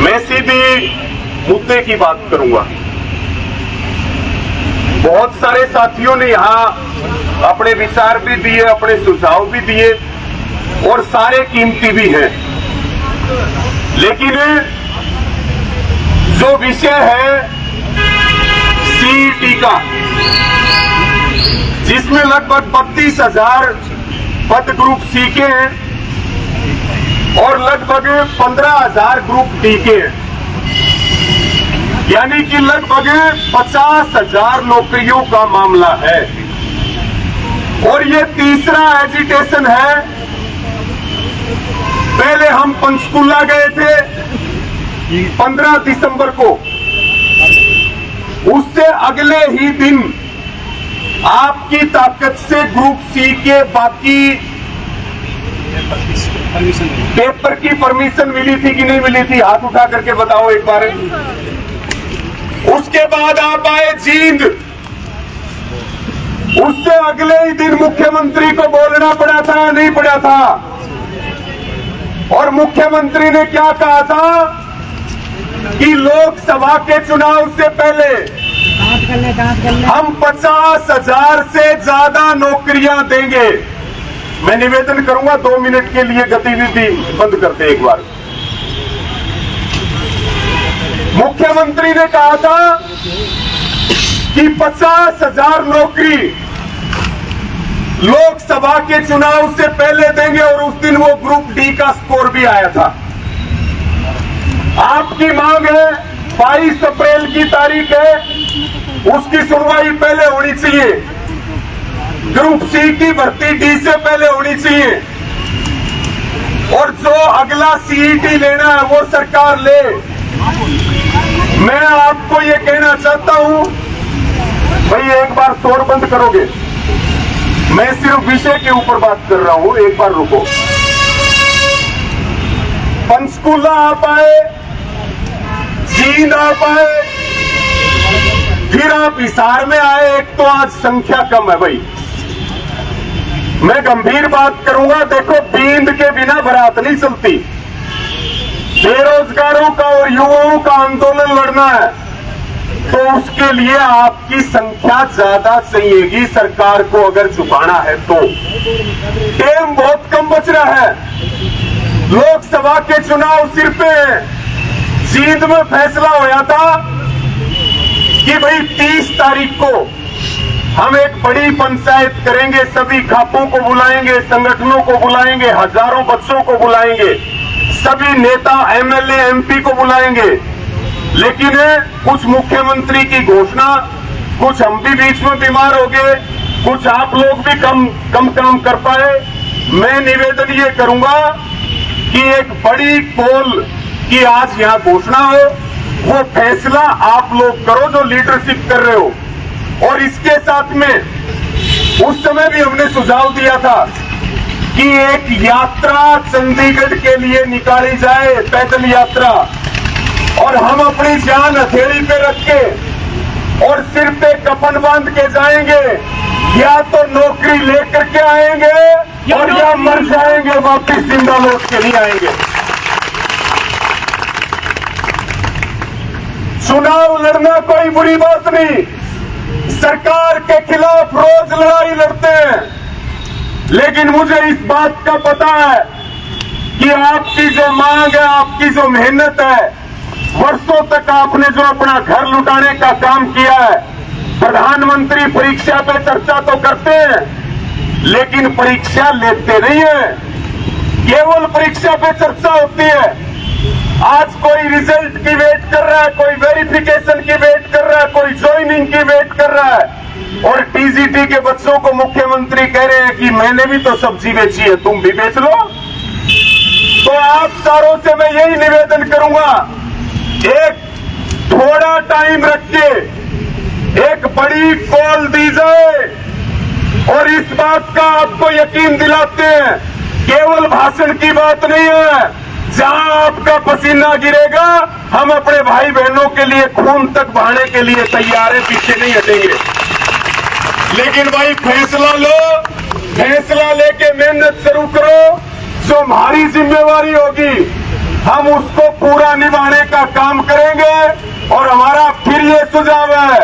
मैं सीधी मुद्दे की बात करूंगा। बहुत सारे साथियों ने यहां अपने विचार भी दिए, अपने सुझाव भी दिए और सारे कीमती भी हैं, लेकिन जो विषय है सीईटी का, जिसमें लगभग 32,000 पद ग्रुप सी के हैं और लगभग 15,000 ग्रुप डी के हैं, यानी कि लगभग 50,000 नौकरियों का मामला है। और ये तीसरा एजिटेशन है। पहले हम पंचकुला गए थे 15 दिसंबर को, उससे अगले ही दिन आपकी ताकत से ग्रुप सी के बाकी पेपर की परमिशन मिली थी कि नहीं मिली थी? हाथ उठा करके बताओ एक बार। उसके बाद आप आए जींद, उससे अगले ही दिन मुख्यमंत्री को बोलना पड़ा था, नहीं पड़ा था? और मुख्यमंत्री ने क्या कहा था कि लोकसभा के चुनाव से पहले हम 50,000 से ज्यादा नौकरियां देंगे। मैं निवेदन करूंगा 2 मिनट के लिए गतिविधि बंद करते एक बार। मुख्यमंत्री ने कहा था कि 50,000 नौकरी लोकसभा के चुनाव से पहले देंगे और उस दिन वो ग्रुप डी का स्कोर भी आया था। आपकी मांग है 22 अप्रैल की तारीख है, उसकी सुनवाई पहले होनी चाहिए। ग्रुप सी की भर्ती डी से पहले होनी चाहिए और जो अगला सीईटी लेना है वो सरकार ले। मैं आपको ये कहना चाहता हूं, भाई एक बार शोर बंद करोगे? मैं सिर्फ विषय के ऊपर बात कर रहा हूं, एक बार रुको। पंचकुला आप आए, जींद आप आए, फिर आप हिसार में आए। एक तो आज संख्या कम है भाई। मैं गंभीर बात करूंगा, देखो बींद के बिना बारात नहीं चलती। बेरोजगारों का और युवाओं का आंदोलन लड़ना है तो उसके लिए आपकी संख्या ज्यादा चाहिएगी सरकार को अगर झुकाना है तो। टाइम बहुत कम बच रहा है, लोकसभा के चुनाव सिर पे है। जींद में फैसला होया था कि भाई 30 तारीख को हम एक बड़ी पंचायत करेंगे, सभी खापों को बुलाएंगे, संगठनों को बुलाएंगे, हजारों बच्चों को बुलाएंगे, सभी नेता एमएलए एमपी को बुलाएंगे। लेकिन कुछ मुख्यमंत्री की घोषणा, कुछ हम भी बीच में बीमार हो गए, कुछ आप लोग भी कम काम कर पाए। मैं निवेदन ये करूंगा कि एक बड़ी पोल की आज यहाँ घोषणा हो, वो फैसला आप लोग करो जो लीडरशिप कर रहे हो। और इसके साथ में उस समय भी हमने सुझाव दिया था कि एक यात्रा चंडीगढ़ के लिए निकाली जाए, पैदल यात्रा, और हम अपनी जान हथेली पे रख के और सिर पे कफन बांध के जाएंगे, या तो नौकरी लेकर के आएंगे और या मर जाएंगे, वापिस जिंदा लौट के नहीं आएंगे। चुनाव लड़ना कोई बुरी बात नहीं, सरकार के खिलाफ रोज लड़ाई लड़ते हैं, लेकिन मुझे इस बात का पता है कि आपकी जो मांग है, आपकी जो मेहनत है, वर्षों तक आपने जो अपना घर लुटाने का काम किया है। प्रधानमंत्री परीक्षा पे चर्चा तो करते हैं लेकिन परीक्षा लेते नहीं है, केवल परीक्षा पे चर्चा होती है। आज कोई रिजल्ट की वेट कर रहा है, कोई वेरिफिकेशन की वेट कर रहा है, कोई ज्वाइनिंग की वेट कर रहा है, और टीजीटी के बच्चों को मुख्यमंत्री कह रहे हैं कि मैंने भी तो सब्जी बेची है, तुम भी बेच लो। तो आप सारों से मैं यही निवेदन करूंगा, एक थोड़ा टाइम रख के एक बड़ी कॉल दी जाए और इस बात का आपको यकीन दिलाते हैं, केवल भाषण की बात नहीं है। जहां आपका पसीना गिरेगा हम अपने भाई बहनों के लिए खून तक बहाने के लिए तैयार है, पीछे नहीं हटेंगे। लेकिन भाई फैसला लो, फैसला लेके मेहनत शुरू करो। जो हमारी जिम्मेवारी होगी उसको पूरा निभाने का काम करेंगे। और हमारा फिर ये सुझाव है,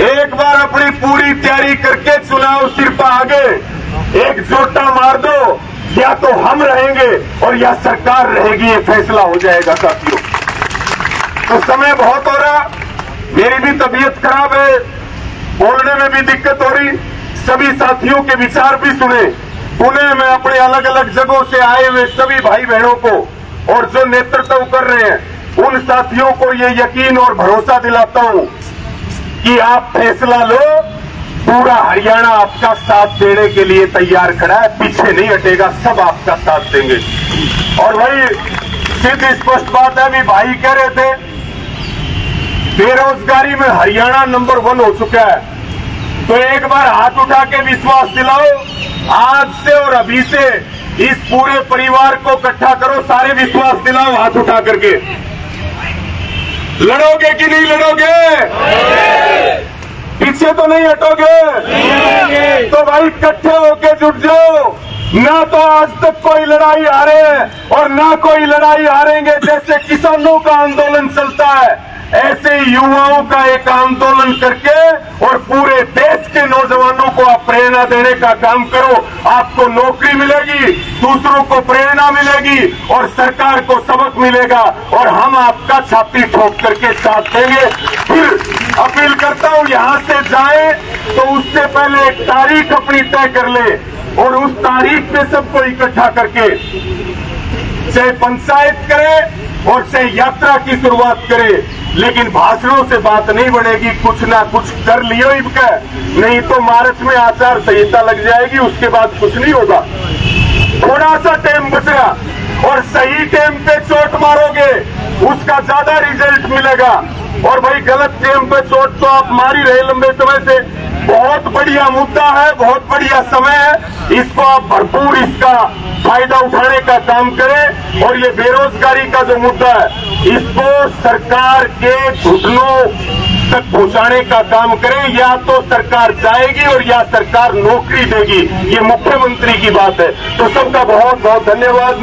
एक बार अपनी पूरी तैयारी करके चुनाव सिर पर आगे एक जोटा मार दो, या तो हम रहेंगे और या सरकार रहेगी, ये फैसला हो जाएगा साथियों। तो समय बहुत हो रहा, मेरी भी तबीयत खराब है, बोलने में भी दिक्कत हो रही, सभी साथियों के विचार भी सुने। पुणे में अपने अलग अलग जगहों से आए हुए सभी भाई बहनों को और जो नेतृत्व कर रहे हैं उन साथियों को ये यकीन और भरोसा दिलाता हूं कि आप फैसला लो, पूरा हरियाणा आपका साथ देने के लिए तैयार खड़ा है, पीछे नहीं हटेगा, सब आपका साथ देंगे। और वही सीधी स्पष्ट बात है, भी भाई कह रहे थे बेरोजगारी में हरियाणा नंबर 1 हो चुका है, तो एक बार हाथ उठा के विश्वास दिलाओ, आज से और अभी से इस पूरे परिवार को इकट्ठा करो, सारे विश्वास दिलाओ हाथ उठा करके। लड़ोगे कि नहीं लड़ोगे? पीछे तो नहीं हटोगे? तो भाई इकट्ठे होके जुट जाओ। ना तो आज तक कोई लड़ाई हारे और ना कोई लड़ाई हारेंगे। जैसे किसानों का आंदोलन चलता है, ऐसे युवाओं का एक आंदोलन करके और पूरे देश के नौजवानों को आप प्रेरणा देने का काम करो। आपको नौकरी मिलेगी, दूसरों को प्रेरणा मिलेगी और सरकार को सबक मिलेगा, और हम आपका छाती ठोक करके साथ देंगे। फिर अपील करता हूं, यहां से जाए तो उससे पहले एक तारीख अपनी तय कर ले और उस तारीख पे सबको इकट्ठा करके चाहे पंचायत करे और चाहे यात्रा की शुरुआत करे, लेकिन भाषणों से बात नहीं बढ़ेगी, कुछ ना कुछ कर लियो ही कर, नहीं तो मार्च में आचार संहिता लग जाएगी, उसके बाद कुछ नहीं होगा। थोड़ा सा टाइम बचा और सही टाइम पे चोट मारोगे उसका ज्यादा रिजल्ट मिलेगा। और भाई गलत टाइम पे चोट तो आप मार ही रहे लंबे समय से। बहुत बढ़िया मुद्दा है, बहुत बढ़िया समय है, इसको आप भरपूर इसका फायदा उठाने का काम करें। और ये बेरोजगारी का जो मुद्दा है इसको सरकार के घुटनों तक पहुंचाने का काम करें। या तो सरकार जाएगी और या सरकार नौकरी देगी, ये मुख्यमंत्री की बात है। तो सबका बहुत बहुत धन्यवाद।